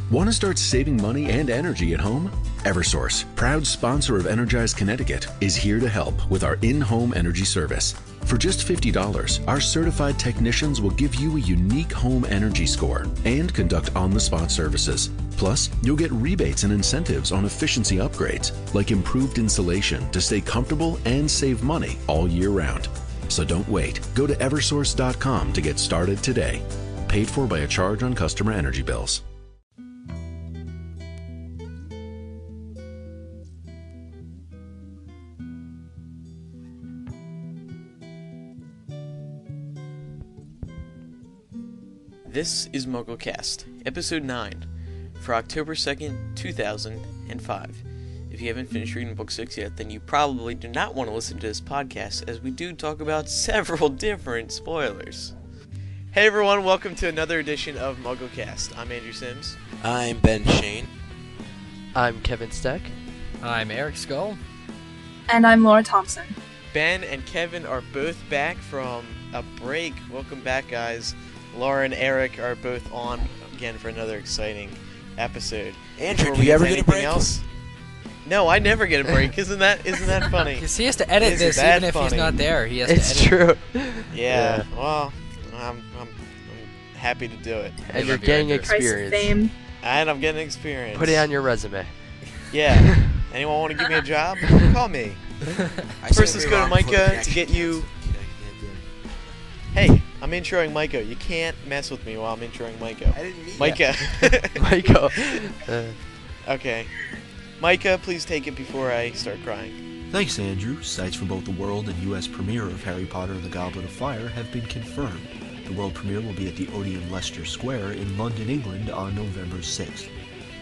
Want to start saving money and energy at home? Eversource, proud sponsor of Energize Connecticut, is here to help with our in-home energy service. For just $50, our certified technicians will give you a unique home energy score and conduct on-the-spot services. Plus, you'll get rebates and incentives on efficiency upgrades, like improved insulation to stay comfortable and save money all year round. So don't wait. Go to eversource.com to get started today. Paid for by a charge on customer energy bills. This is MuggleCast, Episode 9, for October 2nd, 2005. If you haven't finished reading Book 6 yet, then you probably do not want to listen to this podcast, as we do talk about several different spoilers. Hey everyone, welcome to another edition of MuggleCast. I'm Andrew Sims. I'm Ben Shane. I'm Kevin Steck. I'm Eric Skull. And I'm Laura Thompson. Ben and Kevin are both back from a break. Welcome back, guys. Laura and Eric are both on again for another exciting episode. Andrew, do you ever get a break? Else? No, I never get a break. Isn't that funny? Because he has to edit this even if he's not there. He has to edit. It's true. Yeah. Well, I'm happy to do it. And you're getting experience. And I'm getting experience. Put it on your resume. Yeah. Anyone want to give me a job? Call me. First, let's go to Micah to get you. Hey, I'm introing Micah. You can't mess with me while I'm introing Micah. I didn't mean Micah. Michael. Okay. Micah, please take it before I start crying. Thanks, Andrew. Sites for both the world and U.S. premiere of Harry Potter and the Goblet of Fire have been confirmed. The world premiere will be at the Odeon Leicester Square in London, England on November 6th.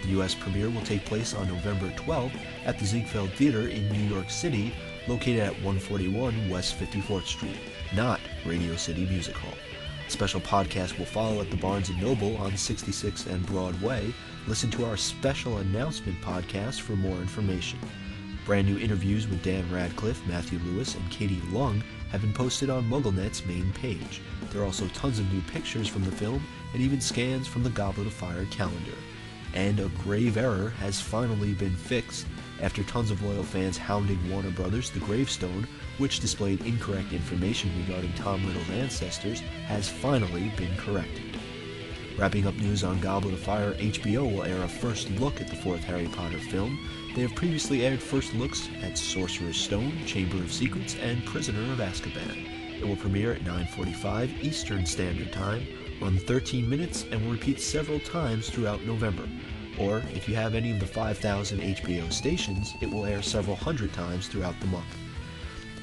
The U.S. premiere will take place on November 12th at the Ziegfeld Theater in New York City, located at 141 West 54th Street, not Radio City Music Hall. A special podcast will follow at the Barnes & Noble on 66 and Broadway. Listen to our special announcement podcast for more information. Brand new interviews with Dan Radcliffe, Matthew Lewis, and Katie Lung have been posted on MuggleNet's main page. There are also tons of new pictures from the film and even scans from the Goblet of Fire calendar. And a grave error has finally been fixed. After tons of loyal fans hounding Warner Brothers, the gravestone, which displayed incorrect information regarding Tom Riddle's ancestors, has finally been corrected. Wrapping up news on Goblet of Fire, HBO will air a first look at the fourth Harry Potter film. They have previously aired first looks at Sorcerer's Stone, Chamber of Secrets, and Prisoner of Azkaban. It will premiere at 9:45 Eastern Standard Time, run 13 minutes, and will repeat several times throughout November. Or, if you have any of the 5,000 HBO stations, it will air several hundred times throughout the month.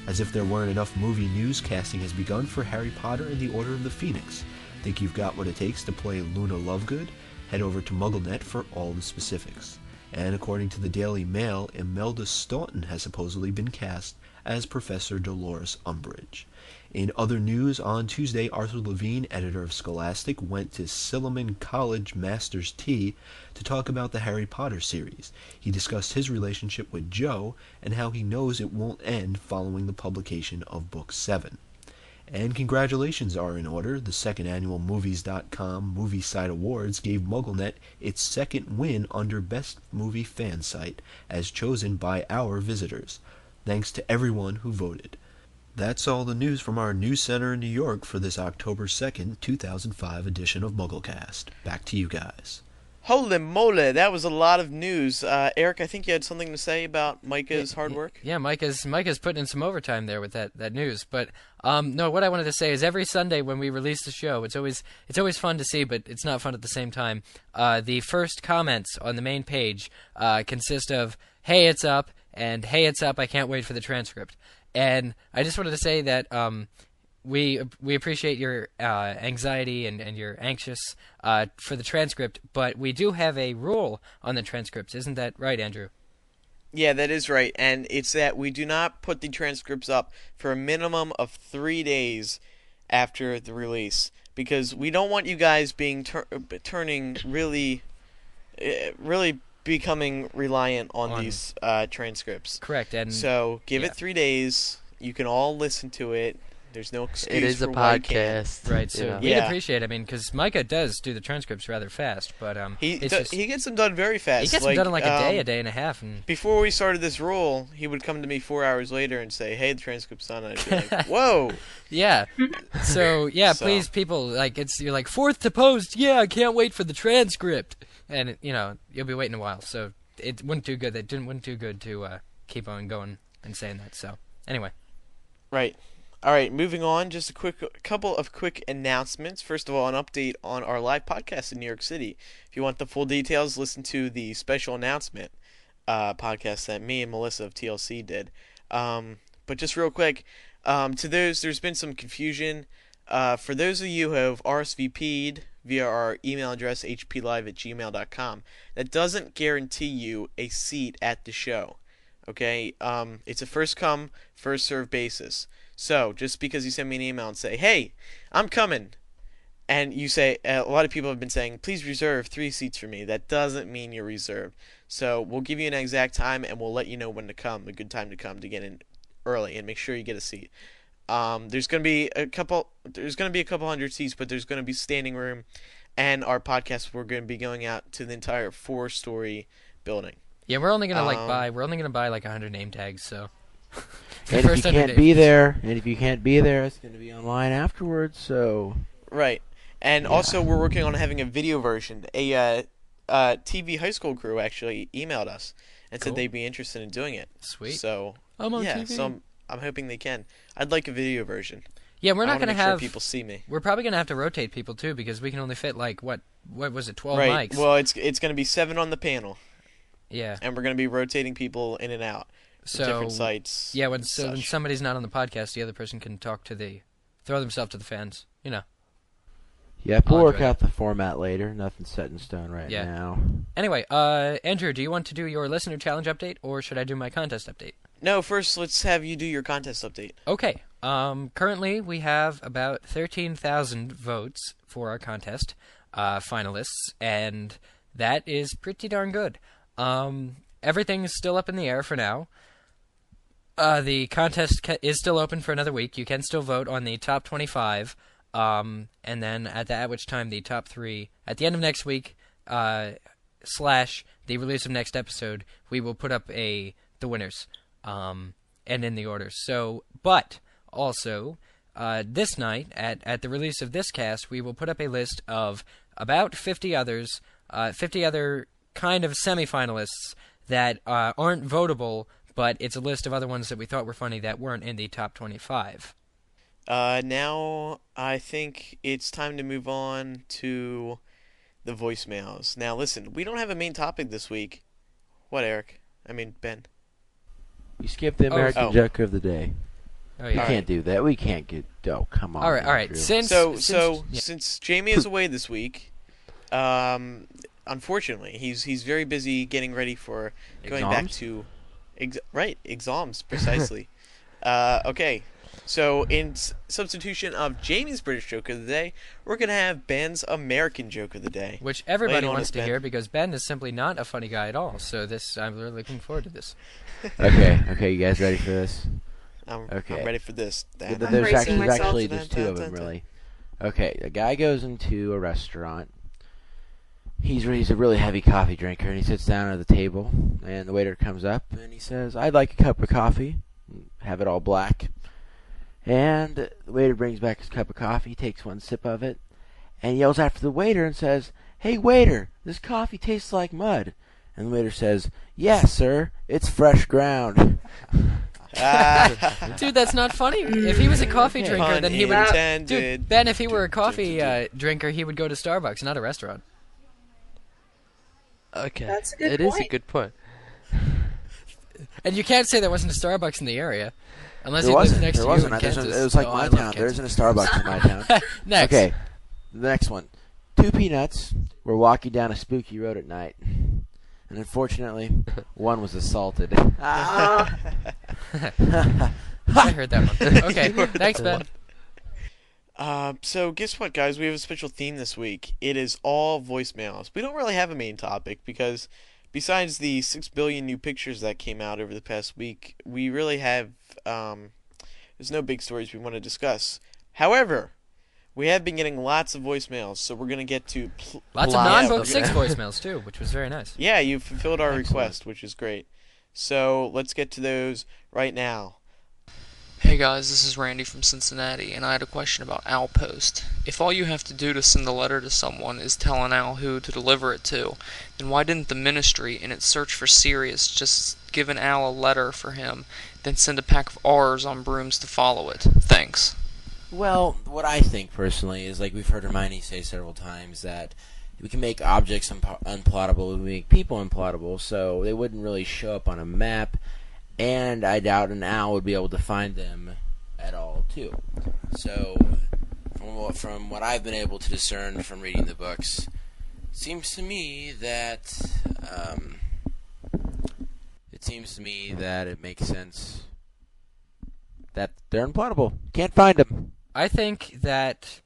As if there weren't enough movie news, casting has begun for Harry Potter and the Order of the Phoenix. Think you've got what it takes to play Luna Lovegood? Head over to MuggleNet for all the specifics. And according to the Daily Mail, Imelda Staunton has supposedly been cast as Professor Dolores Umbridge. In other news, on Tuesday, Arthur Levine, editor of Scholastic, went to Silliman College Master's Tea to talk about the Harry Potter series. He discussed his relationship with Jo and how he knows it won't end following the publication of Book 7. And congratulations are in order. The second annual Movies.com Movie Site Awards gave MuggleNet its second win under Best Movie Fan Site, as chosen by our visitors. Thanks to everyone who voted. That's all the news from our news center in New York for this October 2nd, 2005 edition of MuggleCast. Back to you guys. Holy moly, that was a lot of news. Eric, I think you had something to say about Micah's hard work? Yeah, Micah's putting in some overtime there with that news. But no, what I wanted to say is every Sunday when we release the show, it's always fun to see, but it's not fun at the same time. The first comments on the main page consist of, "Hey, it's up," and "Hey, it's up, I can't wait for the transcript." And I just wanted to say that we appreciate your anxiety and you're anxious for the transcript, but we do have a rule on the transcripts. Isn't that right, Andrew? Yeah, that is right. And it's that we do not put the transcripts up for a minimum of 3 days after the release, because we don't want you guys being turning really becoming reliant on these transcripts. Correct. And so give it 3 days. You can all listen to it. There's no excuse It is for a why you can't. podcast. Right, so you know. we'd Yeah. appreciate it. I mean, because Micah does do the transcripts rather fast, but He it's just, he gets them done very fast. he gets them done in like a day and a half, and Before we started this rule, he would come to me 4 hours later and say, "Hey, the transcript's done." And I'd be like, "Whoa!" yeah. So yeah, So- please, people, like you're like fourth to post. Yeah, I can't wait for the transcript, and you'll be waiting a while. So it wouldn't do good. Wouldn't do good to keep on going and saying that. So anyway. Right. All right, moving on. Just a couple of quick announcements. First of all, an update on our live podcast in New York City. If you want the full details, listen to the special announcement podcast that me and Melissa of TLC did. But just real quick, to those, there's been some confusion. For those of you who have RSVP'd via our email address, hplive@gmail.com, that doesn't guarantee you a seat at the show. Okay? It's a first come, first served basis. So, just because you send me an email and say, "Hey, I'm coming," and you say, a lot of people have been saying, "Please reserve 3 seats for me," that doesn't mean you're reserved. So, we'll give you an exact time, and we'll let you know when to come, a good time to come, to get in early, and make sure you get a seat. There's going to be a couple hundred seats, but there's going to be standing room, and our podcast, we're going to be going out to the entire 4-story building. Yeah, we're only gonna buy 100 name tags. So. And if you can't be there, it's going to be online afterwards. So Right, and also we're working on having a video version. A TV high school crew actually emailed us and said they'd be interested in doing it. Sweet. So I'm on yeah, TV. so I'm hoping they can. I'd like a video version. Yeah, we're I not wanna gonna make have. sure people see me. We're probably gonna have to rotate people too because we can only fit like what was it, 12 Right. mics? Well, it's going to be 7 on the panel, Yeah. and we're going to be rotating people in and out. So Different sites. yeah, when and when such. somebody's not on the podcast, the other person can throw themselves to the fans. yeah, we'll I'll work enjoy out the format later. Nothing's set in stone right Yeah. now. Anyway, Andrew, do you want to do your listener challenge update or should I do my contest update? No, first let's have you do your contest update. Okay. Currently we have about 13,000 votes for our contest finalists, and that is pretty darn good. Everything is still up in the air for now. The contest is still open for another week. You can still vote on the top 25, and then at which time the top 3 at the end of next week / the release of next episode, we will put up the winners and in the order. So, but also this night at the release of this cast, we will put up a list of about 50 other kind of semi-finalists that aren't votable, but it's a list of other ones that we thought were funny that weren't in the top 25. Now I think it's time to move on to the voicemails. Now listen, we don't have a main topic this week. What, Eric? I mean, Ben. We skipped the American Oh. joke of the day. Oh, We yeah. can't do that. We can't get. Oh, come on. All right. Andrew. Since Jamie is away this week, unfortunately, he's very busy getting ready for going back Exams? to exams precisely. Okay, so in substitution of Jamie's British joke of the day, we're gonna have Ben's American joke of the day. Which everybody Wait on wants us, to Ben. hear because Ben is simply not a funny guy at all. So I'm really looking forward to this. Okay, you guys ready for this? I'm Okay. ready for this. There's bracing myself. actually there's 2 of them really. Okay, a guy goes into a restaurant. He's a really heavy coffee drinker, and he sits down at the table, and the waiter comes up and he says, "I'd like a cup of coffee, have it all black." And the waiter brings back his cup of coffee, takes one sip of it, and yells after the waiter and says, "Hey waiter, this coffee tastes like mud." And the waiter says, "Yes, sir, it's fresh ground." Dude, that's not funny. If he was a coffee Okay. drinker, Pun then he would. intended. Dude, Ben, if he were a coffee drinker, he would go to Starbucks, not a restaurant. Okay. That's a good It is a point. good point. And you can't say there wasn't a Starbucks in the area, unless There he lives wasn't. next There to you wasn't. in There's Kansas. It was like Oh, I my love town. There Kansas. isn't a Starbucks in my town. Next. Okay, the next one. 2 peanuts were walking down a spooky road at night, and unfortunately, one was assaulted. I heard that one. Okay, thanks, Ben. So guess what, guys? We have a special theme this week. It is all voicemails. We don't really have a main topic because besides the 6 billion new pictures that came out over the past week, we really have there's there's no big stories we want to discuss. However, we have been getting lots of voicemails, so we're going to get to... Lots of non-Book 6 voicemails, too, which was very nice. Yeah, you fulfilled our request, which is great. So let's get to those right now. Hey guys, this is Randy from Cincinnati, and I had a question about Owl Post. If all you have to do to send a letter to someone is tell an owl who to deliver it to, then why didn't the Ministry, in its search for Sirius, just give an owl a letter for him, then send a pack of R's on brooms to follow it? Thanks. Well, what I think personally is, like we've heard Hermione say several times, that we can make objects unplottable, we can make people unplottable, so they wouldn't really show up on a map. And I doubt an owl would be able to find them at all, too. So, from what I've been able to discern from reading the books, it seems to me that it makes sense that they're unplottable. Can't find them. I think that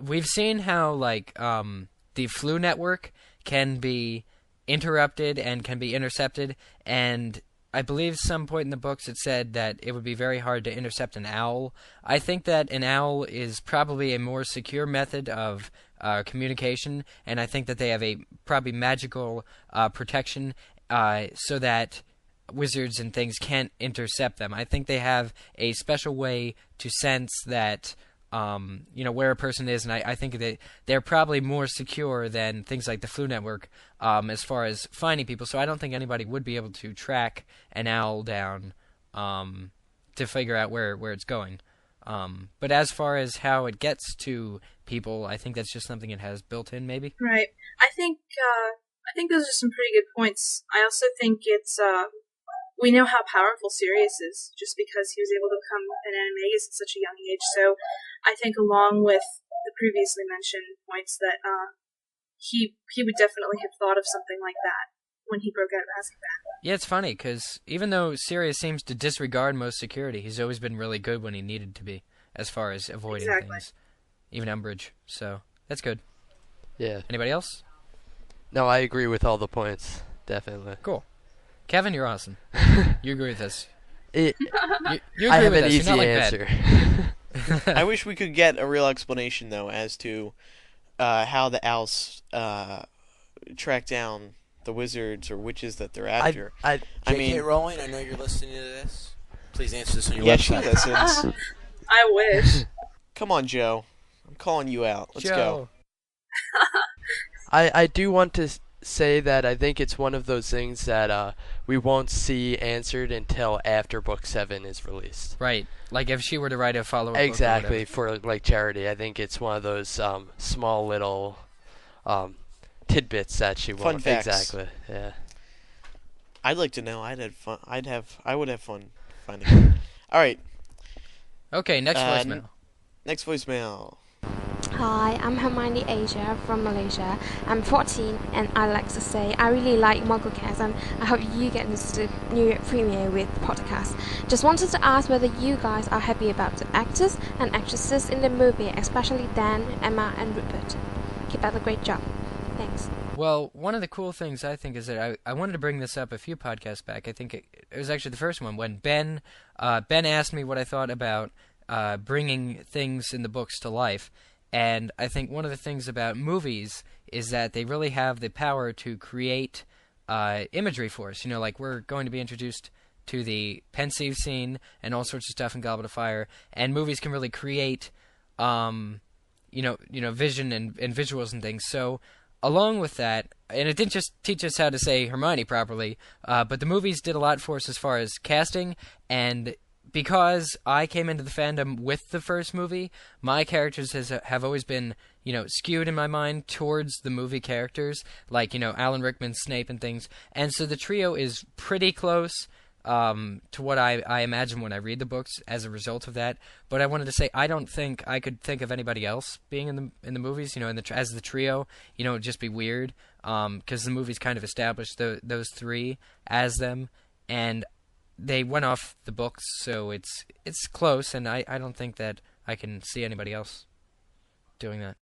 we've seen how the Flu network can be interrupted and can be intercepted, and I believe some point in the books it said that it would be very hard to intercept an owl. I think that an owl is probably a more secure method of communication, and I think that they have a probably magical protection so that wizards and things can't intercept them. I think they have a special way to sense that where a person is, and I think that they're probably more secure than things like the Flu Network as far as finding people. So I don't think anybody would be able to track an owl down to figure out where it's going. But as far as how it gets to people, I think that's just something it has built in, maybe. Right. I think those are some pretty good points. I also think it's we know how powerful Sirius is just because he was able to become an animagus at such a young age. So I think along with the previously mentioned points that he would definitely have thought of something like that when he broke out of Azkaban. Yeah, it's funny because even though Sirius seems to disregard most security, he's always been really good when he needed to be as far as avoiding things, even Umbridge. So that's good. Yeah. Anybody else? No, I agree with all the points. Definitely. Cool. Kevin, you're awesome. You agree with us. You agree I have with an us. easy You're not answer. Like I wish we could get a real explanation, though, as to how the owls track down the wizards or witches that they're after. J.K. Rowling, I know you're listening to this. Please answer this on your yeah, website. she listens. I wish. Come on, Joe. I'm calling you out. Let's Joe. go. I do want to say that I think it's one of those things that we won't see answered until after Book 7 is released. Right. Like if she were to write a follow-up book Exactly, for like charity. I think it's one of those small little tidbits that she Fun won't. facts. Exactly. Yeah. I'd like to know. I would have fun finding it. All right. Okay, next voicemail. Next voicemail. Hi, I'm Hermione Asia from Malaysia. I'm 14 and I like to say I really like MuggleCast and I hope you get into the New York premiere with the podcast. Just wanted to ask whether you guys are happy about the actors and actresses in the movie, especially Dan, Emma and Rupert. Keep up the great job. Thanks. Well, one of the cool things I think is that I wanted to bring this up a few podcasts back. I think it was actually the first one when Ben asked me what I thought about bringing things in the books to life. And I think one of the things about movies is that they really have the power to create imagery for us. You know, like we're going to be introduced to the pensive scene and all sorts of stuff in Goblet of Fire, and movies can really create, vision and visuals and things. So along with that, and it didn't just teach us how to say Hermione properly, but the movies did a lot for us as far as casting. And because I came into the fandom with the first movie, my characters have always been, skewed in my mind towards the movie characters, like, Alan Rickman, Snape, and things. And so the trio is pretty close to what I imagine when I read the books as a result of that. But I wanted to say I don't think I could think of anybody else being in the movies, as the trio. It'd just be weird because the movies kind of established those three as them, and they went off the books, so it's close, and I don't think that I can see anybody else doing that.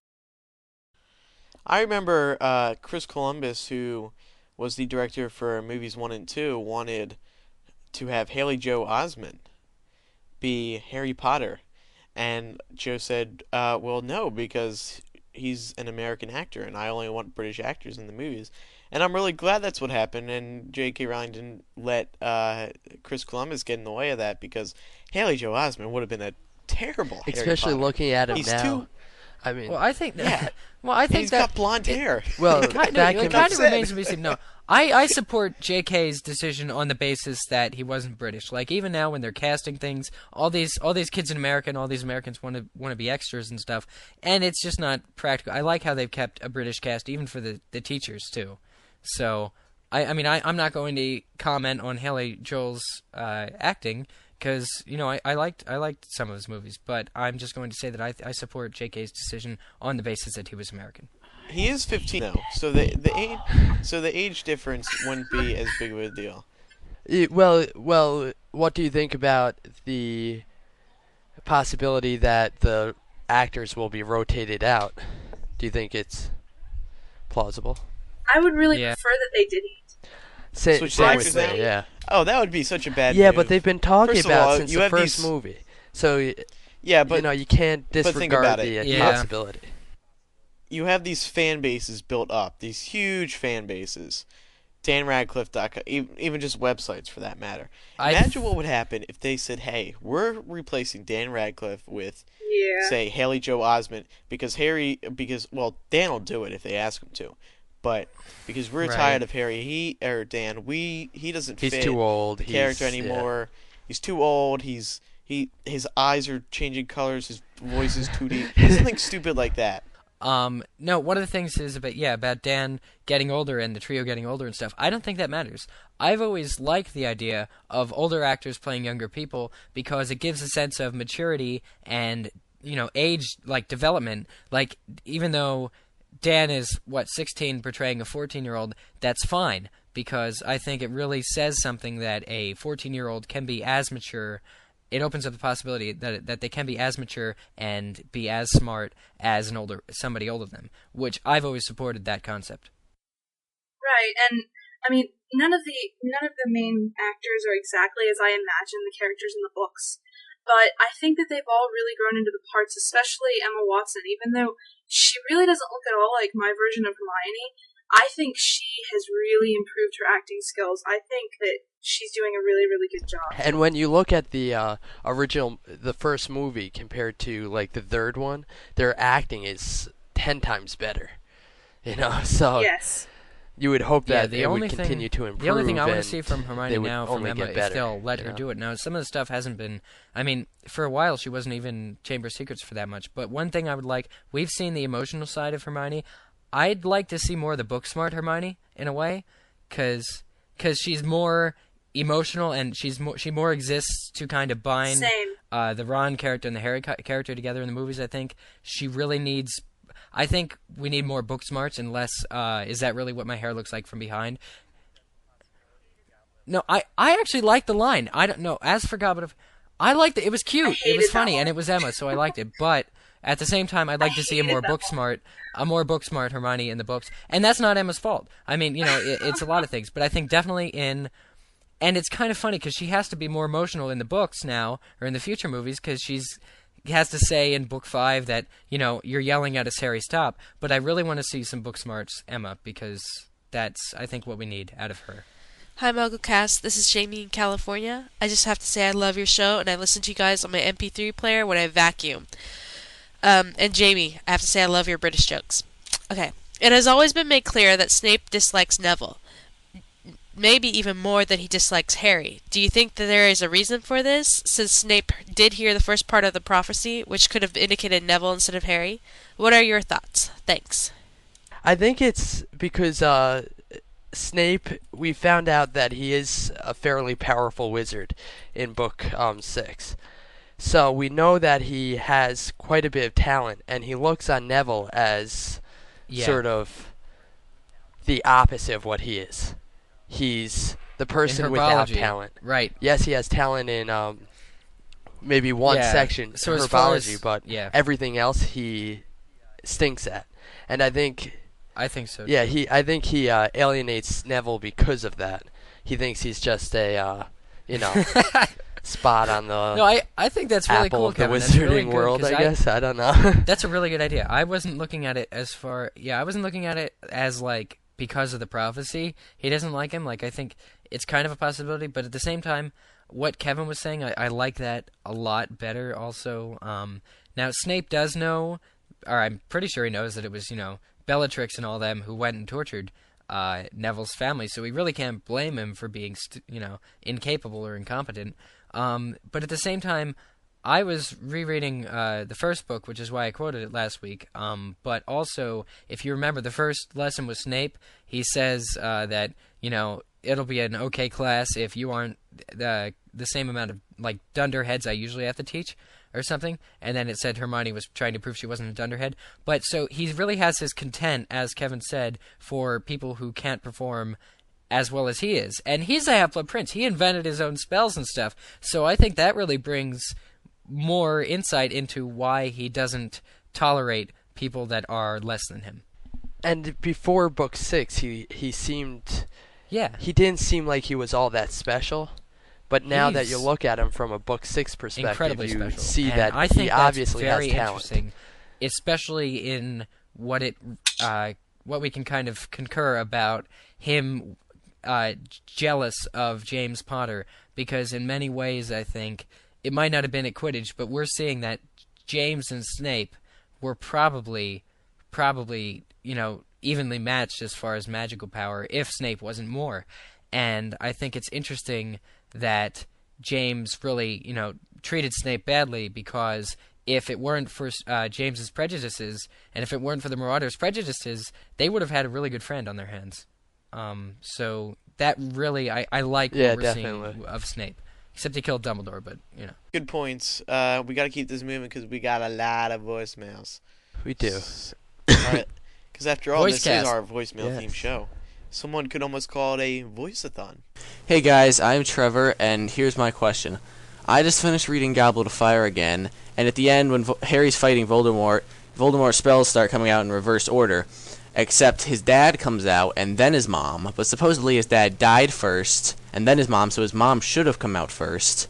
I remember Chris Columbus, who was the director for movies 1 and 2, wanted to have Haley Joel Osment be Harry Potter? And Joe said, well, no, because he's an American actor, and I only want British actors in the movies. And I'm really glad that's what happened, and J.K. Rowling didn't let Chris Columbus get in the way of that, because Haley Joel Osment would have been a terrible Harry Especially Potter. looking at him He's now. I mean, Well, I think that. Yeah. Well, I think He's that got blonde hair. well, it kind that of, can it be remains to be seen. No, I support J.K.'s decision on the basis that he wasn't British. Like even now, when they're casting things, all these kids in America and all these Americans want to be extras and stuff, and it's just not practical. I like how they've kept a British cast, even for the teachers too. So, I'm not going to comment on Haley Joel's acting. Because I liked some of his movies, but I'm just going to say that I support J.K.'s decision on the basis that he was American. He is 15 now, so the age difference wouldn't be as big of a deal. Well, what do you think about the possibility that the actors will be rotated out? Do you think it's plausible? I would really prefer that they didn't. Switch the actors out? Yeah. Oh, that would be such a bad Yeah, move. but they've been talking First of about all, since you the have first these- movie. So, Yeah, but you can't but think disregard about the it. Yeah. possibility. you have these fan bases built up, these huge fan bases. DanRadcliffe.com, even just websites for that matter. Imagine what would happen if they said, hey, we're replacing Dan Radcliffe with, say, Haley Joel Osment, because Dan will do it if they ask him to. But because we're tired of Harry, he doesn't fit. He's too old. The character anymore. Yeah. He's too old. His eyes are changing colors. His voice is too deep. Something stupid like that. No, one of the things is about Dan getting older and the trio getting older and stuff. I don't think that matters. I've always liked the idea of older actors playing younger people because it gives a sense of maturity and, age, development. Even though Dan is, 16, portraying a 14-year-old, that's fine, because I think it really says something that a 14-year-old can be as mature. It opens up the possibility that they can be as mature and be as smart as somebody older than them, which I've always supported that concept. Right, and none of the main actors are exactly as I imagine the characters in the books, but I think that they've all really grown into the parts, especially Emma Watson. Even though she really doesn't look at all like my version of Hermione, I think she has really improved her acting skills. I think that she's doing a really, really good job. And when you look at the the first movie compared to the third one, their acting is 10 times better. So yes. You would hope that they would continue to improve. The only thing I want to see from Hermione now, from only Emma, get better, is they'll let her do it. Now, some of the stuff hasn't been... for a while, she wasn't even Chamber of Secrets for that much. But one thing I would like... We've seen the emotional side of Hermione. I'd like to see more of the book-smart Hermione, in a way, because she's more emotional, and she more exists to kind of bind the Ron character and the Harry character together in the movies, I think. She really needs... I think we need more book smarts and less, is that really what my hair looks like from behind? No, I actually liked the line. I don't know. As for Goblet of... I liked it. It was cute. It was funny, and it was Emma, so I liked it. But at the same time, I'd like to see a more book smart Hermione in the books. And that's not Emma's fault. It's a lot of things. But I think definitely in... And it's kind of funny, because she has to be more emotional in the books now, or in the future movies, because she has to say in book 5 that, you're yelling at us, Harry, stop. But I really want to see some book smarts, Emma, because that's, I think, what we need out of her. Hi, MuggleCast. This is Jamie in California. I just have to say I love your show, and I listen to you guys on my MP3 player when I vacuum. And Jamie, I have to say I love your British jokes. Okay. It has always been made clear that Snape dislikes Neville. Maybe even more than he dislikes Harry. Do you think that there is a reason for this, since Snape did hear the first part of the prophecy, which could have indicated Neville instead of Harry? What are your thoughts? Thanks. I think it's because Snape, we found out that he is a fairly powerful wizard in book 6. So we know that he has quite a bit of talent, and he looks on Neville as sort of the opposite of what he is. He's the person without talent. Right. Yes, he has talent in maybe one section, so herbology, but everything else he stinks at. And I think so. Yeah, I think he alienates Neville because of that. He thinks he's just a spot on the No, I think that's really apple cool, of the Kevin. That's wizarding really good, world, 'cause I guess. I don't know. That's a really good idea. I wasn't looking at it as I wasn't looking at it as, like, because of the prophecy. He doesn't like him. Like, I think it's kind of a possibility, but at the same time, what Kevin was saying, I like that a lot better also. Now, Snape does know, or I'm pretty sure he knows that it was, Bellatrix and all them who went and tortured Neville's family, so we really can't blame him for being, incapable or incompetent. But at the same time, I was rereading the first book, which is why I quoted it last week. But also, if you remember, the first lesson with Snape, he says that, it'll be an okay class if you aren't the same amount of, like, dunderheads I usually have to teach, or something. And then it said Hermione was trying to prove she wasn't a dunderhead. But so he really has his content, as Kevin said, for people who can't perform as well as he is. And he's a Half-Blood Prince. He invented his own spells and stuff. So I think that really brings more insight into why he doesn't tolerate people that are less than him. And before book 6, he seemed... Yeah. He didn't seem like he was all that special. But now that you He's look at him from a book 6 perspective, you special. see And that I think he obviously that's very has talent. interesting, especially in what we can kind of concur about him jealous of James Potter, because in many ways I think it might not have been at Quidditch, but we're seeing that James and Snape were probably evenly matched as far as magical power, if Snape wasn't more. And I think it's interesting that James really, treated Snape badly, because if it weren't for James's prejudices, and if it weren't for the Marauders' prejudices, they would have had a really good friend on their hands. So that really, I like what we're seeing of Snape. Except he killed Dumbledore, but, Good points. We got to keep this moving because we got a lot of voicemails. We do. All right. Because after all, this Voicecast. is our voicemail-themed show. Someone could almost call it a voice-a-thon. Hey guys, I'm Trevor, and here's my question. I just finished reading Goblet of Fire again, and at the end when Harry's fighting Voldemort, Voldemort's spells start coming out in reverse order, except his dad comes out and then his mom, but supposedly his dad died first and then his mom, so his mom should have come out first.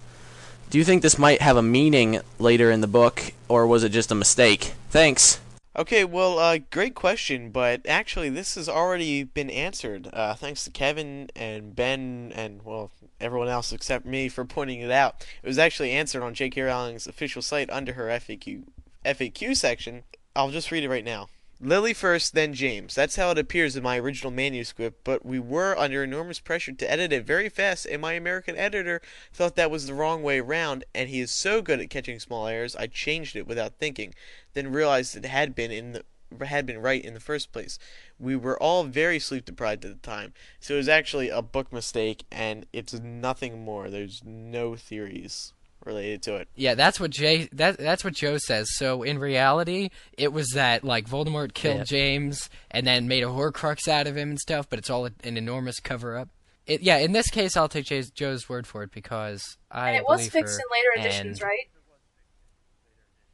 Do you think this might have a meaning later in the book, or was it just a mistake? Thanks. Okay, well, great question, but actually this has already been answered. Thanks to Kevin and Ben and, well, everyone else except me for pointing it out. It was actually answered on J.K. Rowling's official site under her FAQ section. I'll just read it right now. Lily first, then James. That's how it appears in my original manuscript, but we were under enormous pressure to edit it very fast, and my American editor thought that was the wrong way around, and he is so good at catching small errors, I changed it without thinking, then realized it had been right in the first place. We were all very sleep deprived at the time, so it was actually a book mistake, and it's nothing more. There's no theories related to it. Yeah, that's what that's what Joe says. So in reality, it was that, like, Voldemort killed James and then made a Horcrux out of him and stuff, but it's all an enormous cover-up. In this case, I'll take Joe's word for it, because And it was fixed in later editions, right?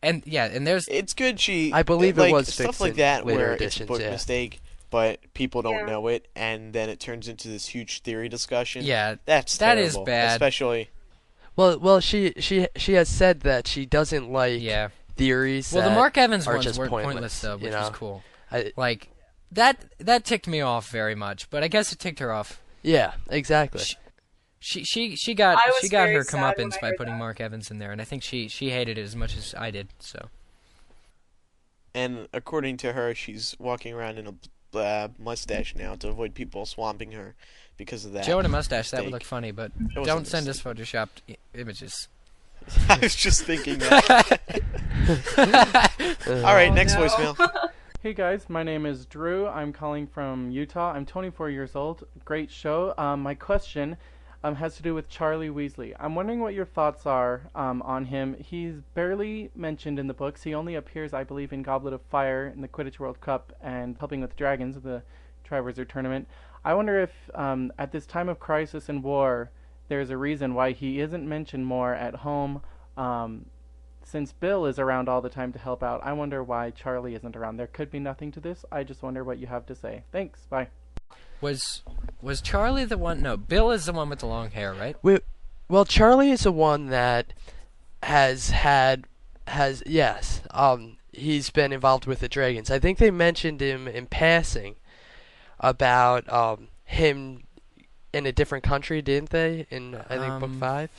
And there's... It's good I believe it was stuff fixed like in that later where editions, it's a book mistake, but people don't know it, and then it turns into this huge theory discussion. Yeah, that terrible, is bad. Especially... Well, she has said that she doesn't like theories. Well, the Mark Evans are ones just weren't pointless, though, which was cool. Like that ticked me off very much, but I guess it ticked her off. Yeah, exactly. She got her comeuppance by putting that. Mark Evans in there, and I think she hated it as much as I did. So. And according to her, she's walking around in a mustache now to avoid people swamping her because of that. Joe in a mustache, that would look funny, but don't send us photoshopped images. I was just thinking that. All right, next voicemail. Hey guys, my name is Drew. I'm calling from Utah. I'm 24 years old. Great show. My question has to do with Charlie Weasley. I'm wondering what your thoughts are on him. He's barely mentioned in the books. He only appears, I believe, in Goblet of Fire in the Quidditch World Cup and Helping with Dragons, the Triwizard Tournament. I wonder if at this time of crisis and war, there's a reason why he isn't mentioned more at home. Since Bill is around all the time to help out, I wonder why Charlie isn't around. There could be nothing to this. I just wonder what you have to say. Thanks. Bye. Was Charlie the one? No, Bill is the one with the long hair, right? Well, Charlie is the one that yes. He's been involved with the dragons. I think they mentioned him in passing about him in a different country, didn't they? In I think book 5.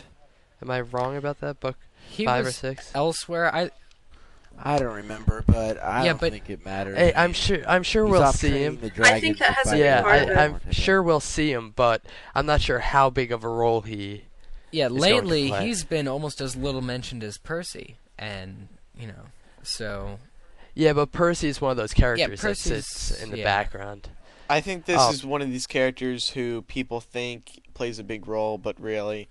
Am I wrong about that? Book 5 or 6? Elsewhere. I don't remember, but I don't think it matters. Hey, I'm sure we'll see him. I think that has a big part of it. I'm sure we'll see him, but I'm not sure how big of a role he. Yeah, is lately going to play. he's been almost as little mentioned as Percy, and so. Yeah, but Percy is one of those characters that Percy's- sits in the background. I think this is one of these characters who people think plays a big role, but really,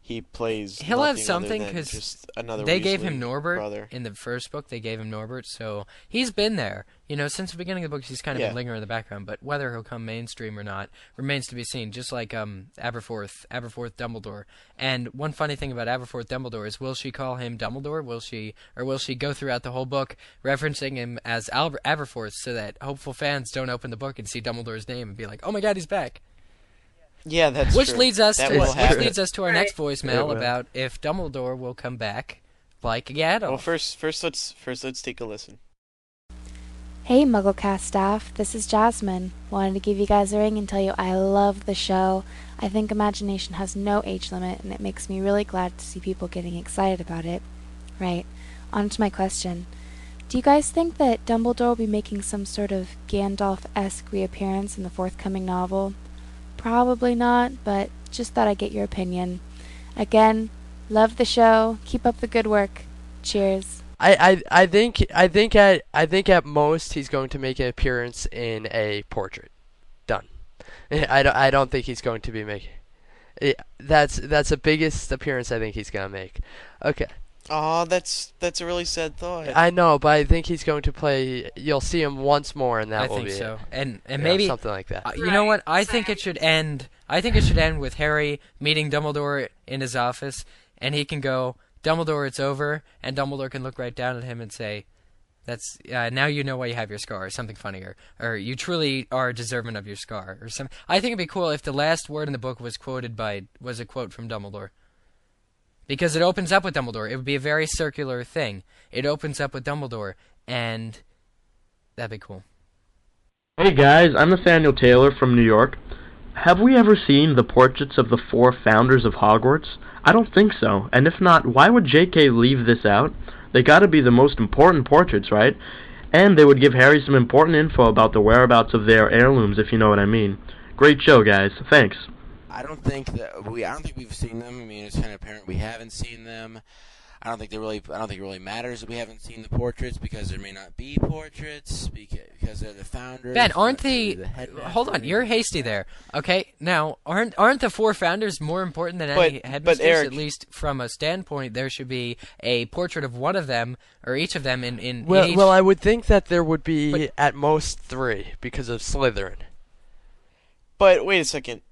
he plays. He'll have nothing something other than because just another they gave Weasley him Norbert brother. in the first book. They gave him Norbert, so he's been there. Since the beginning of the books, he's kind of been lingering in the background. But whether he'll come mainstream or not remains to be seen. Just like Aberforth Dumbledore. And one funny thing about Aberforth Dumbledore is, will she call him Dumbledore? Will she go throughout the whole book referencing him as Aberforth, so that hopeful fans don't open the book and see Dumbledore's name and be like, "Oh my God, he's back." Yeah, that's which true. leads us That to will happen. our next voicemail about if Dumbledore will come back like Gandalf. Well, first let's take a listen. Hey MuggleCast staff, this is Jasmine. Wanted to give you guys a ring and tell you I love the show. I think imagination has no age limit, and it makes me really glad to see people getting excited about it. Right, on to my question. Do you guys think that Dumbledore will be making some sort of Gandalf-esque reappearance in the forthcoming novel? Probably not, but just thought I'd get your opinion. Again, love the show. Keep up the good work. Cheers. I think at most he's going to make an appearance in a portrait. Done. I don't think he's going to be making. That's the biggest appearance I think he's gonna make. Okay. Oh, that's a really sad thought. I know, but I think he's going to play. You'll see him once more, and that will be so. it. And maybe something like that. You know what? I think it should end. I think it should end with Harry meeting Dumbledore in his office, and he can go, "Dumbledore, it's over," and Dumbledore can look right down at him and say, "That's now you know why you have your scar," or something funnier, or "You truly are deserving of your scar," or something. I think it'd be cool if the last word in the book was a quote from Dumbledore. Because it opens up with Dumbledore. It would be a very circular thing. It opens up with Dumbledore, and that'd be cool. Hey guys, I'm Nathaniel Taylor from New York. Have we ever seen the portraits of the 4 founders of Hogwarts? I don't think so, and if not, why would J.K. leave this out? They gotta be the most important portraits, right? And they would give Harry some important info about the whereabouts of their heirlooms, if you know what I mean. Great show, guys. Thanks. I don't think we've seen them. I mean, it's kind of apparent we haven't seen them. I don't think it really matters that we haven't seen the portraits, because there may not be portraits because they're the founders. Ben, aren't hold on, you're hasty there. Okay, now aren't the 4 founders more important than any headmistress? Eric, at least from a standpoint, there should be a portrait of one of them or each of them in Well, each... well, I would think that there would be at most 3 because of Slytherin. But wait a second.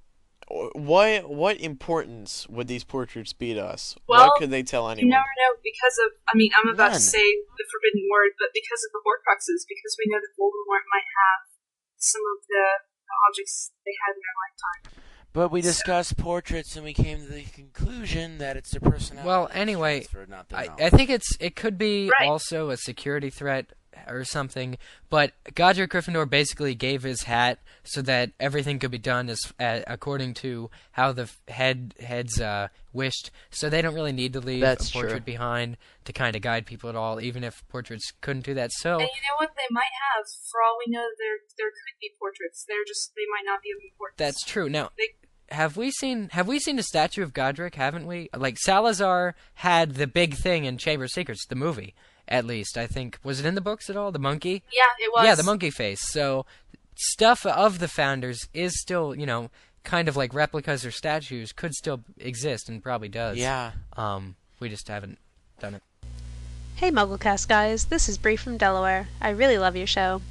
What importance would these portraits be to us? Well, what could they tell anyone? You never know because of, I'm about None. to say the forbidden word, but because of the Horcruxes, because we know that Voldemort might have some of the objects they had in their lifetime. But we discussed portraits, and we came to the conclusion that it's their personality. Well, anyway, transferred, not their I knowledge. think it could be also a security threat or something, but Godric Gryffindor basically gave his hat so that everything could be done according to how the heads wished, so they don't really need to leave a portrait behind to kind of guide people at all, even if portraits couldn't do that. So, and you know what, they might have, for all we know, there could be portraits. They might not be of importance. That's true. Now, have we seen a statue of Godric, haven't we? Like, Salazar had the big thing in Chamber of Secrets, the movie, at least, I think. Was it in the books at all, the monkey? Yeah, it was. Yeah, the monkey face. So, stuff of the founders is still, kind of like replicas or statues, could still exist, and probably does. Yeah. We just haven't done it. Hey MuggleCast guys, this is Bree from Delaware. I really love your show.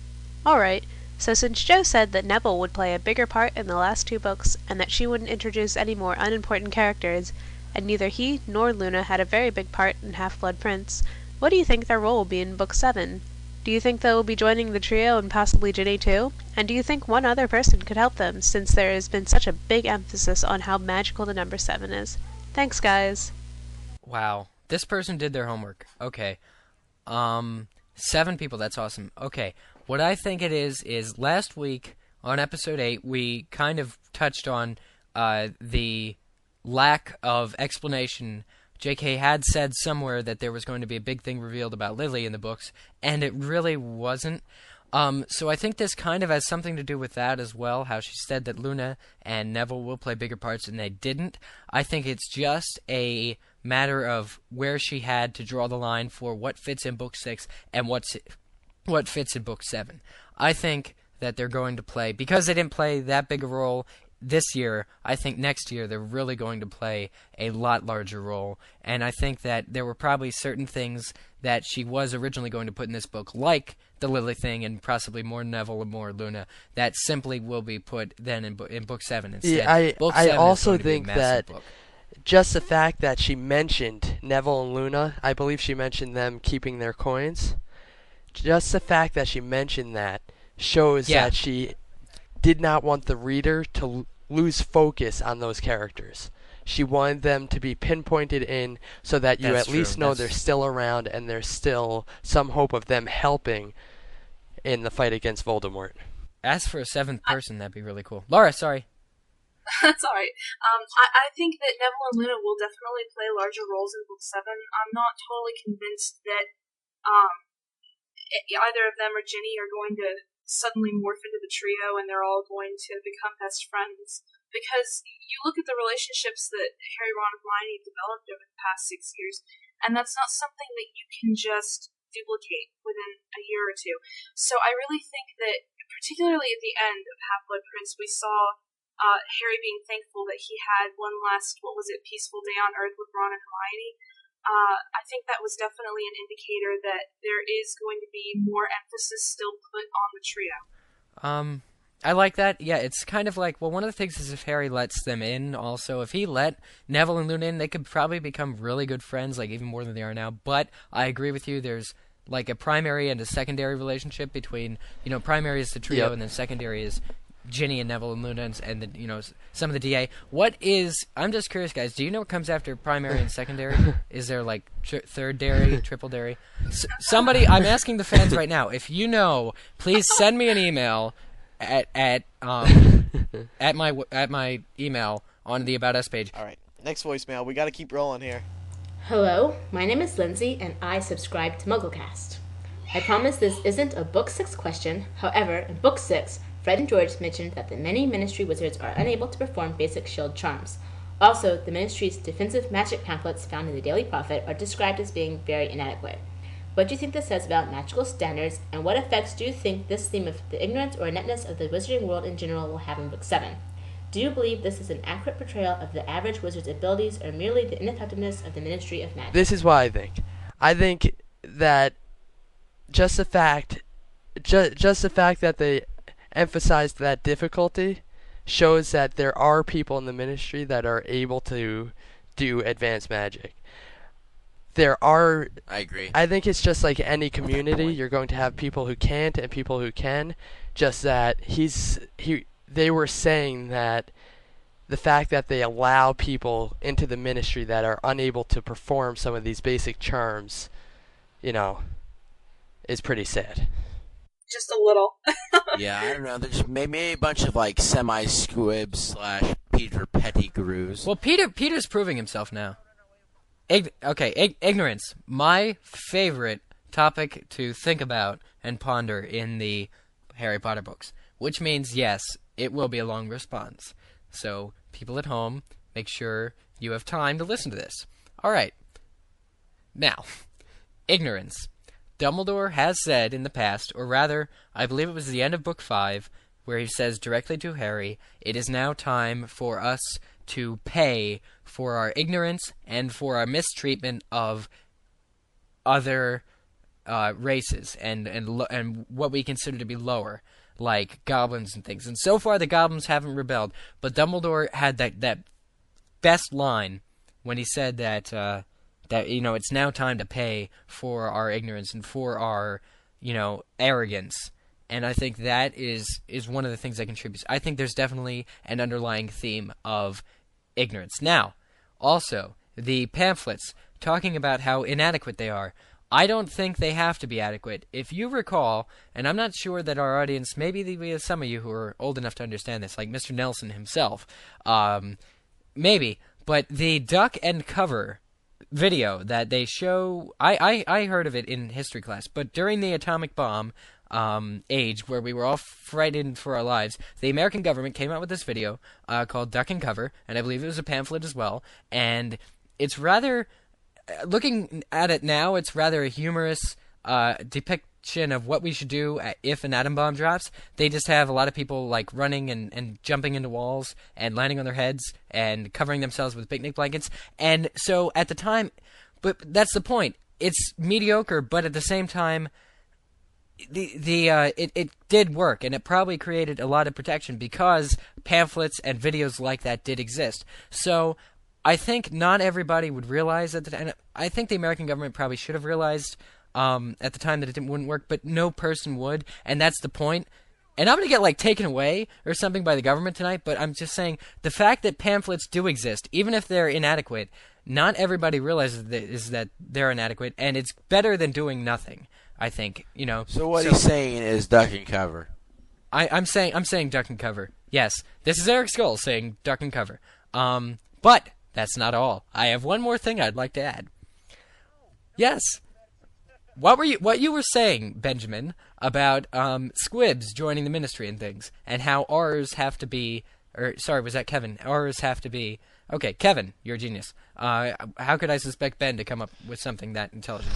Alright, so since Joe said that Neville would play a bigger part in the last 2 books, and that she wouldn't introduce any more unimportant characters, and neither he nor Luna had a very big part in Half-Blood Prince, what do you think their role will be in Book 7? Do you think they will be joining the trio and possibly Ginny too? And do you think one other person could help them, since there has been such a big emphasis on how magical the number 7 is? Thanks, guys. Wow. This person did their homework. Okay. 7 people. That's awesome. Okay. What I think it is last week on episode 8, we kind of touched on the lack of explanation. J.K. had said somewhere that there was going to be a big thing revealed about Lily in the books, and it really wasn't. So I think this kind of has something to do with that as well, how she said that Luna and Neville will play bigger parts and they didn't. I think it's just a matter of where she had to draw the line for what fits in Book 6 and what fits in Book 7. I think that they're going to play, because they didn't play that big a role this year, I think next year they're really going to play a lot larger role. And I think that there were probably certain things that she was originally going to put in this book, like the Lily thing and possibly more Neville and more Luna, that simply will be put then in Book 7 instead. Yeah, I also think that book. Just the fact that she mentioned Neville and Luna, I believe she mentioned them keeping their coins, just the fact that she mentioned that shows that she did not want the reader to lose focus on those characters. She wanted them to be pinpointed in so that you at least know they're still around and there's still some hope of them helping in the fight against Voldemort. As for a 7th person, that'd be really cool. Laura, sorry. That's alright. I think that Neville and Luna will definitely play larger roles in Book 7. I'm not totally convinced that either of them or Ginny are going to suddenly morph into the trio and they're all going to become best friends. Because you look at the relationships that Harry, Ron, and Hermione have developed over the past 6 years, and that's not something that you can just duplicate within a year or two. So I really think that, particularly at the end of Half-Blood Prince, we saw Harry being thankful that he had one last, peaceful day on Earth with Ron and Hermione. I think that was definitely an indicator that there is going to be more emphasis still put on the trio. I like that. Yeah, it's kind of like, well, one of the things is if Harry lets them in also. If he let Neville and Luna in, they could probably become really good friends, like even more than they are now. But I agree with you, there's like a primary and a secondary relationship between, primary is the trio and then secondary is Ginny and Neville and Luna and the, some of the DA. I'm just curious, guys, do you know what comes after primary and secondary? Is there like third dairy, triple dairy? Somebody, I'm asking the fans right now, if you know, please send me an email at my email on the About Us page. All right, next voicemail. We got to keep rolling here. Hello, my name is Lindsay, and I subscribe to MuggleCast. I promise this isn't a Book 6 question. However, in Book 6, Fred and George mentioned that the many Ministry wizards are unable to perform basic shield charms. Also, the Ministry's defensive magic pamphlets found in the Daily Prophet are described as being very inadequate. What do you think this says about magical standards, and what effects do you think this theme of the ignorance or ineptness of the wizarding world in general will have in Book 7? Do you believe this is an accurate portrayal of the average wizard's abilities, or merely the ineffectiveness of the Ministry of Magic? This is what I think. I think that just the fact that they emphasized that difficulty shows that there are people in the Ministry that are able to do advanced magic. I agree. I think it's just like any community. You're going to have people who can't and people who can. Just that they were saying that the fact that they allow people into the Ministry that are unable to perform some of these basic charms, is pretty sad. Just a little. Yeah, I don't know. There's maybe a bunch of like semi-squibs / Peter Pettigrews. Well, Peter's proving himself now. Ignorance. My favorite topic to think about and ponder in the Harry Potter books. Which means, yes, it will be a long response. So, people at home, make sure you have time to listen to this. Alright. Now, ignorance. Dumbledore has said in the past, or rather, I believe it was the end of Book 5, where he says directly to Harry, it is now time for us to pay for our ignorance and for our mistreatment of other races and what we consider to be lower, like goblins and things. And so far the goblins haven't rebelled, but Dumbledore had that best line when he said that it's now time to pay for our ignorance and for our arrogance. And I think that is one of the things that contributes. I think there's definitely an underlying theme of ignorance. Now, Also, the pamphlets talking about how inadequate they are. I don't think they have to be adequate. If you recall, and I'm not sure that our audience, maybe we have some of you who are old enough to understand this, like Mr. Nelson himself, maybe, but the duck and cover video that they show, I heard of it in history class, but during the atomic bomb age, where we were all frightened for our lives, the American government came out with this video called Duck and Cover, and I believe it was a pamphlet as well, and it's rather... Looking at it now, it's rather a humorous depiction of what we should do if an atom bomb drops. They just have a lot of people like running and jumping into walls and landing on their heads and covering themselves with picnic blankets. And so at the time, but that's the point. It's mediocre, but at the same time, it did work, and it probably created a lot of protection because pamphlets and videos like that did exist. So I think not everybody would realize at the time. I think the American government probably should have realized at the time that it wouldn't work, but no person would, and that's the point. And I'm going to get taken away or something by the government tonight, but I'm just saying the fact that pamphlets do exist, even if they're inadequate, not everybody realizes that they're inadequate, and it's better than doing nothing, I think. So what he's saying is duck and cover. I'm saying duck and cover. Yes, this is Eric Skull saying duck and cover. But that's not all. I have one more thing I'd like to add. Yes. What you were saying, Benjamin, about squibs joining the ministry and things, and how R's have to be, or sorry, was that Kevin? R's have to be. Okay, Kevin, you're a genius. How could I suspect Ben to come up with something that intelligent?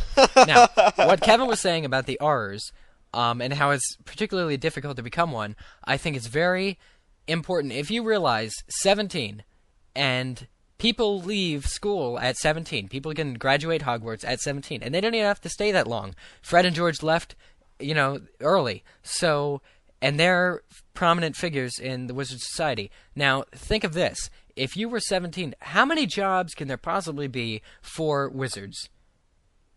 Now, what Kevin was saying about the R's, and how it's particularly difficult to become one, I think it's very important. If you realize 17 and people leave school at 17. People can graduate Hogwarts at 17, and they don't even have to stay that long. Fred and George left, early. So, and they're prominent figures in the Wizard Society. Now, think of this. If you were 17, how many jobs can there possibly be for wizards?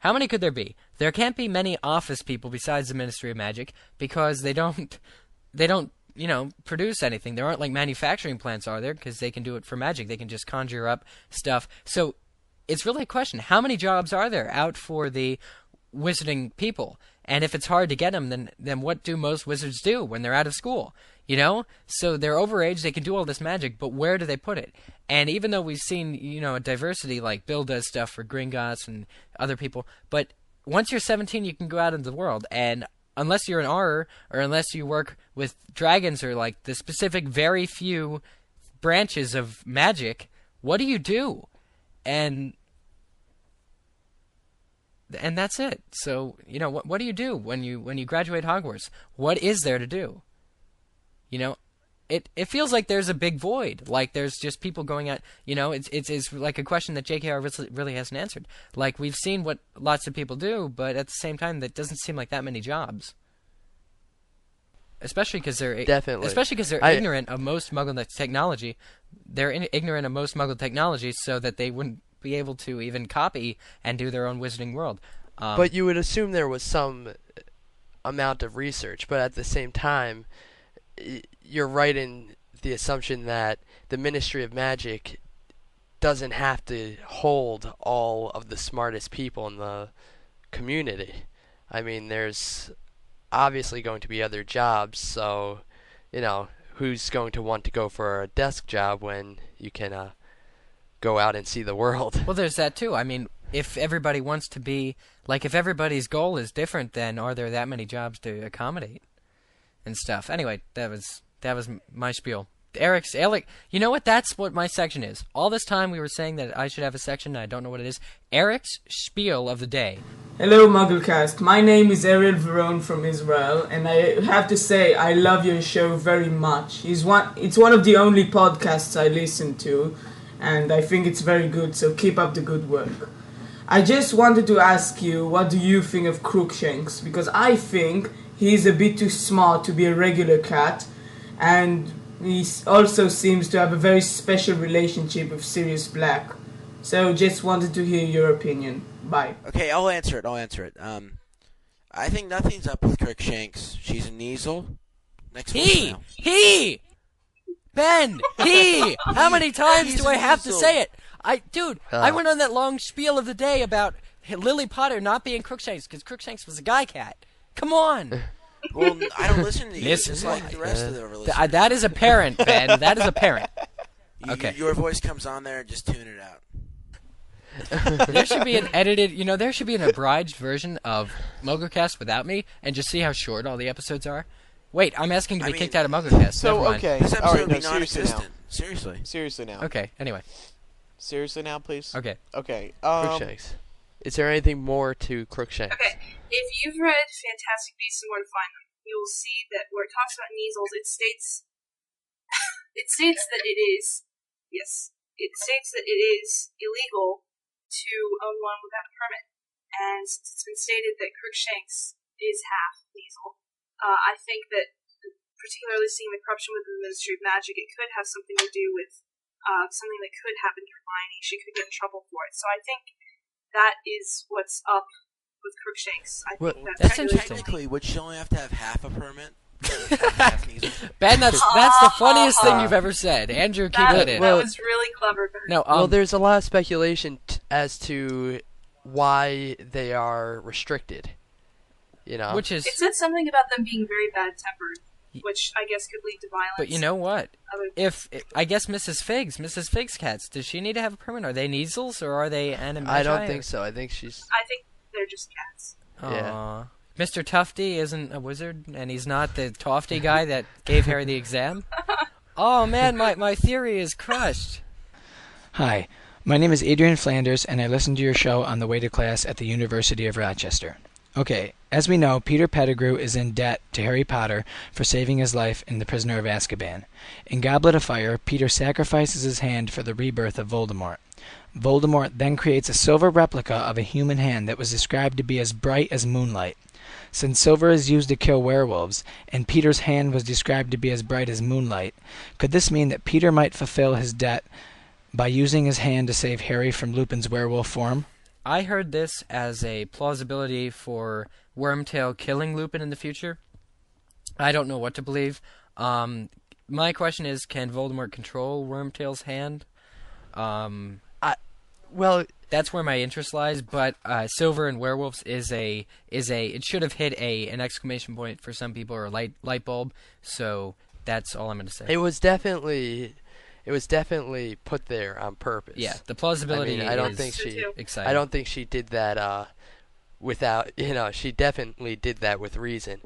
How many could there be? There can't be many office people besides the Ministry of Magic because they don't produce anything. There aren't manufacturing plants, are there? Because they can do it for magic. They can just conjure up stuff. So it's really a question. How many jobs are there out for the wizarding people? And if it's hard to get them, then what do most wizards do when they're out of school? So they're overage. They can do all this magic, but where do they put it? And even though we've seen, a diversity, like Bill does stuff for Gringotts and other people, but once you're 17, you can go out into the world, and unless you're an R, or unless you work with dragons or the specific very few branches of magic, what do you do? And that's it. So, what do you do when you graduate Hogwarts? What is there to do? It feels like there's a big void. Like there's just people going out. It's like a question that J.K.R. really hasn't answered. We've seen what lots of people do, but at the same time, that doesn't seem like that many jobs. Especially because they're ignorant of most Muggle technology. They're ignorant of most Muggle technology, so that they wouldn't be able to even copy and do their own wizarding world. But you would assume there was some amount of research, but at the same time, you're right in the assumption that the Ministry of Magic doesn't have to hold all of the smartest people in the community. I mean, there's obviously going to be other jobs, so, who's going to want to go for a desk job when you can go out and see the world? Well, there's that too. I mean, if everybody wants to be, if everybody's goal is different, then are there that many jobs to accommodate and stuff? Anyway, that was my spiel. Eric, you know what? That's what my section is. All this time we were saying that I should have a section, and I don't know what it is. Eric's spiel of the day. Hello, MuggleCast. My name is Ariel Veron from Israel, and I have to say I love your show very much. It's one of the only podcasts I listen to, and I think it's very good, so keep up the good work. I just wanted to ask you, what do you think of Crookshanks? Because I think he's a bit too smart to be a regular cat, and he also seems to have a very special relationship with Sirius Black. So just wanted to hear your opinion. Bye. Okay, I'll answer it. I think nothing's up with Crookshanks. She's a Kneasel. Next one. Ben! How many times do I have to say it? I went on that long spiel of the day about Lily Potter not being Crookshanks because Crookshanks was a guy cat. Come on. Well, I don't listen to you. Yes, Just like the rest of the listeners. That is apparent, Ben. That is apparent. Okay. Your voice comes on there. Just tune it out. There should be an edited, there should be an abridged version of MuggleCast without me, and just see how short all the episodes are. Wait, I'm asking to be kicked out of MuggleCast. So, Never mind. okay. This episode All right, would no, be seriously now. non-existent. Seriously. Seriously now. Okay, anyway. Seriously now, please. Okay. Okay. Crookshanks. Is there anything more to Crookshanks? Okay, if you've read Fantastic Beasts and Where to Find Them, you'll see that where it talks about measles, it states that it is illegal to own one without a permit. And since it's been stated that Crookshanks is half measle, I think that, particularly seeing the corruption within the Ministry of Magic, it could have something to do with something that could happen to Hermione. She could get in trouble for it. So I think that is what's up with Crookshanks. I think that's interesting. Technically, would she only have to have half a permit? Ben, that's the funniest thing you've ever said. Andrew, keep it in. That was really clever. No, well, there's a lot of speculation as to why they are restricted. Which is it said something about them being very bad-tempered, which I guess could lead to violence. But you know what? I guess Mrs. Figg's cats, does she need to have a permit? Are they Neasels or are they animagi? I don't think so. I think they're just cats. Yeah. Mr. Tufty isn't a wizard, and he's not the Tofty guy that gave Harry the exam? Oh, man, my theory is crushed. Hi, my name is Adrian Flanders, and I listen to your show on the way to class at the University of Rochester. Okay, as we know, Peter Pettigrew is in debt to Harry Potter for saving his life in The Prisoner of Azkaban. In Goblet of Fire, Peter sacrifices his hand for the rebirth of Voldemort. Voldemort then creates a silver replica of a human hand that was described to be as bright as moonlight. Since silver is used to kill werewolves, and Peter's hand was described to be as bright as moonlight, could this mean that Peter might fulfill his debt by using his hand to save Harry from Lupin's werewolf form? I heard this as a plausibility for Wormtail killing Lupin in the future. I don't know what to believe. My question is, can Voldemort control Wormtail's hand? Well, that's where my interest lies. But Silver and Werewolves it should have hit an exclamation point for some people or a light bulb. So that's all I'm going to say. It was definitely put there on purpose. Yeah, the plausibility. I don't think she. Exciting. I don't think she did that without. She definitely did that with reason.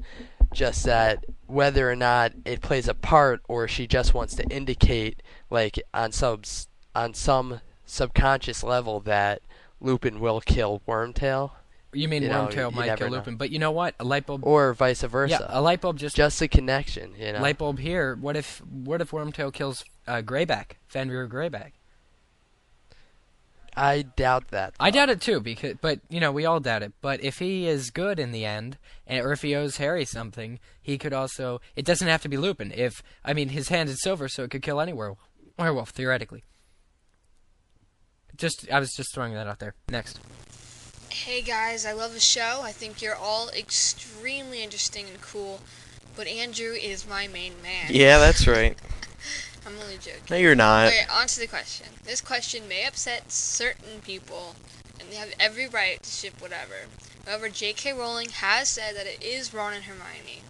Just that whether or not it plays a part, or she just wants to indicate, like on some subconscious level, that Lupin will kill Wormtail. You mean Wormtail might kill Lupin, but you know what? A light bulb, or vice versa. Yeah, a light bulb just a connection. Light bulb here. What if Wormtail kills Greyback, Fenrir Greyback? I doubt that. I doubt it too, but we all doubt it. But if he is good in the end, or if he owes Harry something, he could also. It doesn't have to be Lupin. His hand is silver, so it could kill any werewolf theoretically. I was just throwing that out there. Next. Hey guys, I love the show. I think you're all extremely interesting and cool, but Andrew is my main man. Yeah, that's right. I'm only joking. No, you're not. Okay, on to the question. This question may upset certain people, and they have every right to ship whatever. However, J.K. Rowling has said that it is Ron and Hermione,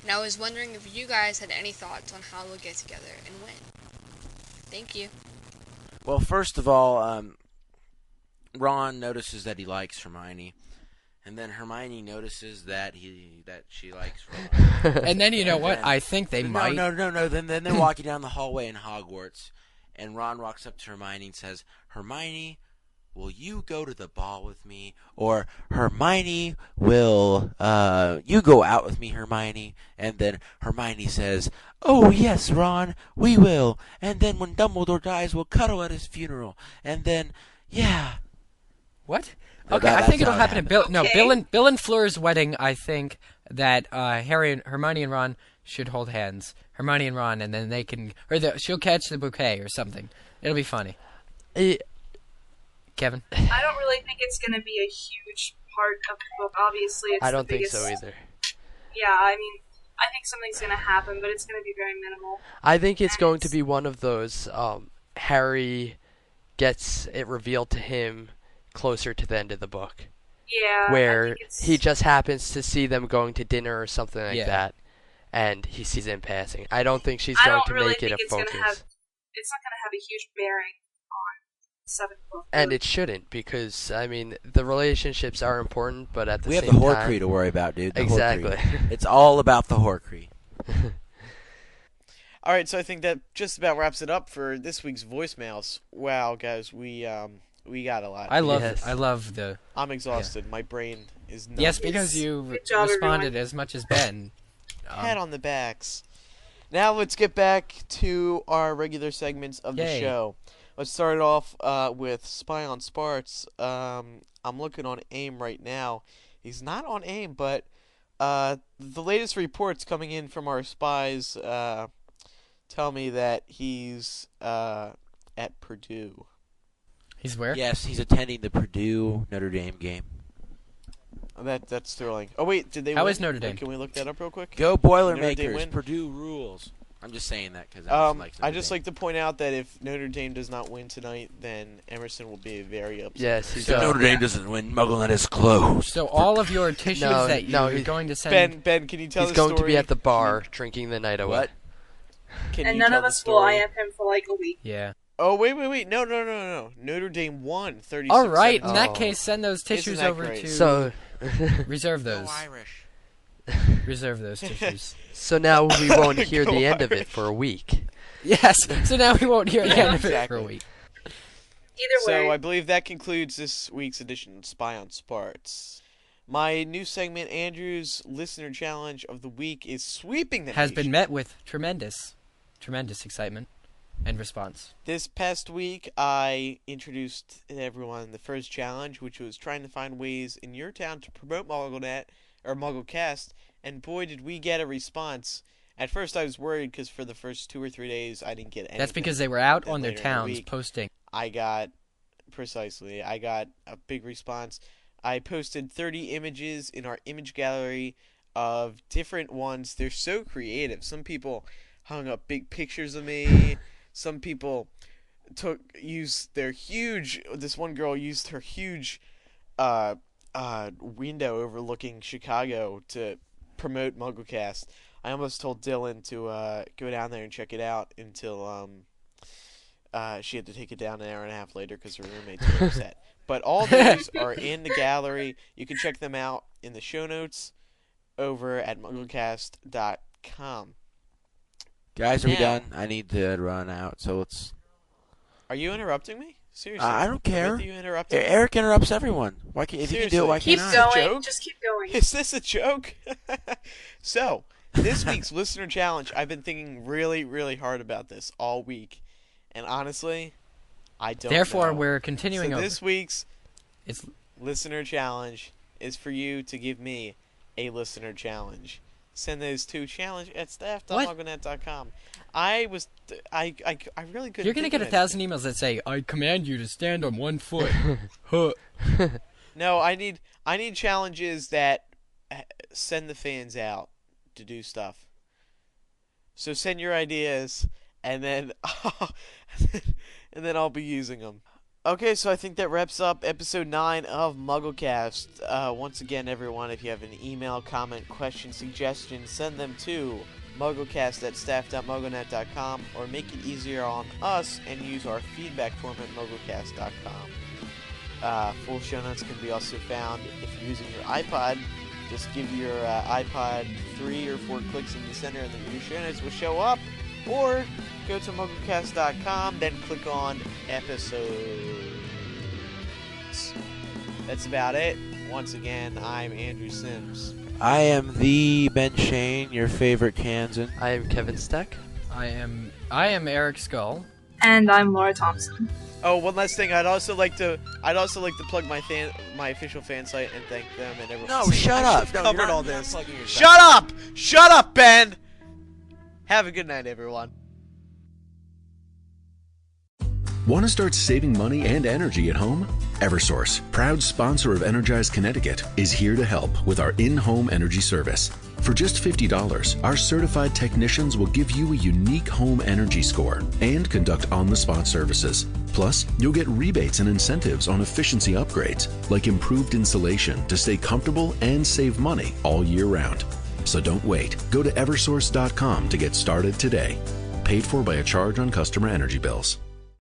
and I was wondering if you guys had any thoughts on how they'll get together and when. Thank you. Well, first of all, Ron notices that he likes Hermione, and then Hermione notices that she likes Ron. And then you know what? I think they might. No. Then they're walking down the hallway in Hogwarts, and Ron walks up to Hermione and says, "Hermione, will you go to the ball with me?" Or, "Hermione, will you go out with me, Hermione?" And then Hermione says, "Oh, yes, Ron, we will. And then when Dumbledore dies, we'll cuddle at his funeral. And then, yeah." What? Okay, I think it'll happen at Bill and Fleur's wedding. I think that Hermione and Ron should hold hands. Hermione and Ron, and then they can, she'll catch the bouquet or something. It'll be funny. Kevin? I don't really think it's going to be a huge part of the book. Obviously, it's I don't the think biggest... so either. Yeah, I think something's going to happen, but it's going to be very minimal. I think it's going to be one of those Harry gets it revealed to him closer to the end of the book. Yeah. Where he just happens to see them going to dinner or something like Yeah. that, and he sees it in passing. I don't think she's going to make it a focus. It's not going to have a huge bearing on the seventh book. And it shouldn't, because, I mean, the relationships are important, but at the We same have the time... Horcrux to worry about, dude. The Exactly. Horcrux. It's all about the Horcrux. All right, so I think that just about wraps it up for this week's voicemails. Wow, guys, we got a lot. I love the. I'm exhausted. My brain is numb. Yes, because you responded as much as Ben. Pat on the backs. Now let's get back to our regular segments of the Yay. show. Let's start it off with Spy on Sparts. I'm looking on AIM right now. He's not on AIM, but the latest reports coming in from our spies tell me that he's at Purdue. He's where? Yes, he's attending the Purdue Notre Dame game. That's thrilling. Oh wait, did they? How win? is Notre Dame? Can we look that up real quick? Go Notre Dame Boilermakers! win? Purdue rules. I'm just saying that because I just like to point out that if Notre Dame does not win tonight, then Emerson will be very upset. Yes, If Notre Dame doesn't win, MuggleNet is closed. So all of your tissues that you're going to send... Ben, can you tell He's the going story? to be at the bar drinking the night away. What? And none of us will IM him for like a week. Yeah. Oh, wait. No. Notre Dame won 36-17. All right, in that case, send those tissues that over great? to... So... Reserve those. Go Irish. Reserve those tissues. So now we won't hear Go the end of Irish. it for a week. Yes, so now we won't hear the end of it Exactly. for a week. Either way. So I believe that concludes this week's edition of Spy on Sparts. My new segment, Andrew's Listener Challenge of the Week, is sweeping the Has nation. been met with tremendous excitement and response. This past week, I introduced everyone the first challenge, which was trying to find ways in your town to promote MuggleNet or MuggleCast, and boy, did we get a response. At first, I was worried because for the first 2 or 3 days, I didn't get anything. That's because they were out Then on their later in the towns week, posting. I got a big response. I posted 30 images in our image gallery of different ones. They're so creative. Some people hung up big pictures of me. Some people this one girl used her huge window overlooking Chicago to promote MuggleCast. I almost told Dylan to go down there and check it out until she had to take it down an hour and a half later because her roommates were upset. But all those are in the gallery. You can check them out in the show notes over at MuggleCast.com. Guys, are we Now- done? I need to run out, so let's... Are you interrupting me? Seriously? I don't care. Both of you interrupting me? Eric interrupts everyone. Why can't, if you can do it, why Seriously. can't Keep I? going. Joke? Just keep going. Is this a joke? So, this week's listener challenge, I've been thinking really, really hard about this all week. And honestly, I don't Therefore, know. we're continuing So over. this week's It's listener challenge is for you to give me a listener challenge. Send those to challenge@staff.mugglenet.com. I really couldn't. You're gonna think get of 1,000 emails that say, "I command you to stand on one foot." Huh. No, I need challenges that send the fans out to do stuff. So send your ideas, and then I'll be using them. Okay, so I think that wraps up episode 9 of MuggleCast. Once again, everyone, if you have an email, comment, question, suggestion, send them to MuggleCast@staff.mugglenet.com, or make it easier on us and use our feedback form at MuggleCast.com. Full show notes can be also found if you're using your iPod. Just give your iPod 3 or 4 clicks in the center, and then your show notes will show up. Or go to MuggleCast.com, then click on episodes. That's about it. Once again, I'm Andrew Sims. I am the Ben Shane, your favorite Kansan. I am Kevin Steck. I am Eric Skull. And I'm Laura Thompson. Oh, one last thing. I'd also like to plug my official fan site and thank them and everyone. No, shut up. No, Covered you're not- all you're not this. plugging yourself. Shut up! Shut up, Ben. Have a good night, everyone. Want to start saving money and energy at home? Eversource, proud sponsor of Energize Connecticut, is here to help with our in-home energy service. For just $50, our certified technicians will give you a unique home energy score and conduct on-the-spot services. Plus, you'll get rebates and incentives on efficiency upgrades, like improved insulation to stay comfortable and save money all year round. So don't wait. Go to eversource.com to get started today. Paid for by a charge on customer energy bills.